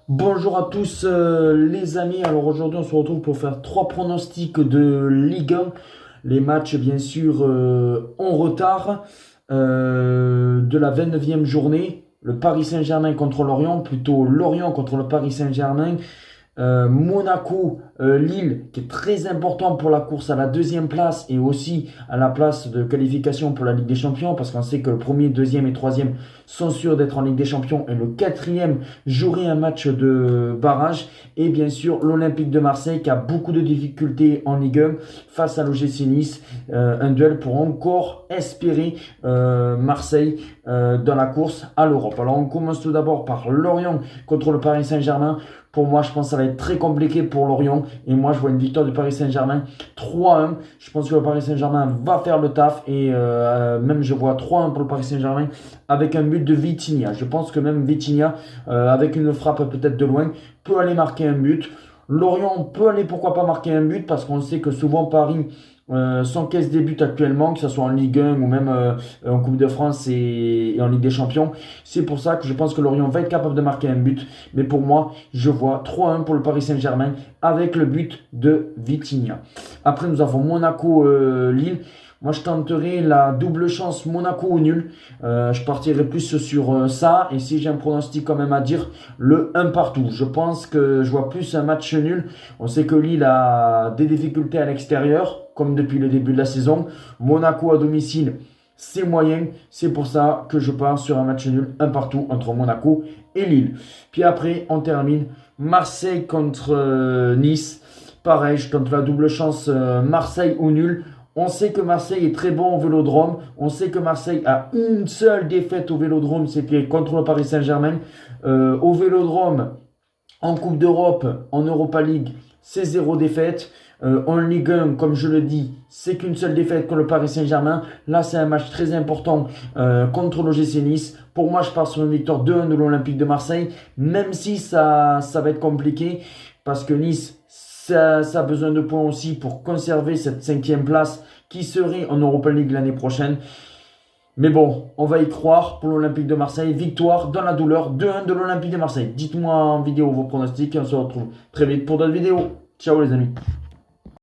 Bonjour à tous les amis, alors aujourd'hui on se retrouve pour faire trois pronostics de Ligue 1. Les matchs bien sûr en retard de la 29e journée. Le Paris Saint-Germain contre Lorient, plutôt Lorient contre le Paris Saint-Germain. Monaco, Lille, qui est très important pour la course à la deuxième place et aussi à la place de qualification pour la Ligue des Champions, parce qu'on sait que le premier, deuxième et troisième sont sûrs d'être en Ligue des Champions et le quatrième jouerait un match de barrage. Et bien sûr, l'Olympique de Marseille qui a beaucoup de difficultés en Ligue 1 face à l'OGC Nice. Un duel pour encore espérer Marseille dans la course à l'Europe. Alors on commence tout d'abord par Lorient contre le Paris Saint-Germain. Pour moi, je pense que ça va être très compliqué pour Lorient. Et moi, je vois une victoire du Paris Saint-Germain 3-1. Je pense que le Paris Saint-Germain va faire le taf. Et même, je vois 3-1 pour le Paris Saint-Germain avec un but de Vitinha. Je pense que même Vitinha, avec une frappe peut-être de loin, peut aller marquer un but. Lorient peut aller, pourquoi pas, marquer un but parce qu'on sait que souvent Paris s'encaisse des buts actuellement, que ce soit en Ligue 1 ou même en Coupe de France et en Ligue des Champions. C'est pour ça que je pense que Lorient va être capable de marquer un but. Mais pour moi, je vois 3-1 pour le Paris Saint-Germain avec le but de Vitinha. Après, nous avons Monaco-Lille. Moi, je tenterai la double chance Monaco au nul. Je partirai plus sur ça. Et si j'ai un pronostic quand même à dire, le 1 partout. Je pense que je vois plus un match nul. On sait que Lille a des difficultés à l'extérieur, comme depuis le début de la saison. Monaco à domicile, c'est moyen. C'est pour ça que je pars sur un match nul, 1 partout entre Monaco et Lille. Puis après, on termine Marseille contre Nice. Pareil, je tente la double chance Marseille au nul. On sait que Marseille est très bon au Vélodrome. On sait que Marseille a une seule défaite au Vélodrome, c'était contre le Paris Saint-Germain. Au Vélodrome, en Coupe d'Europe, en Europa League, c'est zéro défaite. En Ligue 1, comme je le dis, c'est qu'une seule défaite contre le Paris Saint-Germain. Là, c'est un match très important contre l'OGC Nice. Pour moi, je pars sur une victoire 2-1 de l'Olympique de Marseille, même si ça va être compliqué, parce que Nice, ça a besoin de points aussi pour conserver cette cinquième place qui serait en Europa League l'année prochaine. Mais bon, on va y croire pour l'Olympique de Marseille. Victoire dans la douleur 2-1 de l'Olympique de Marseille. Dites-moi en vidéo vos pronostics et on se retrouve très vite pour d'autres vidéos. Ciao les amis.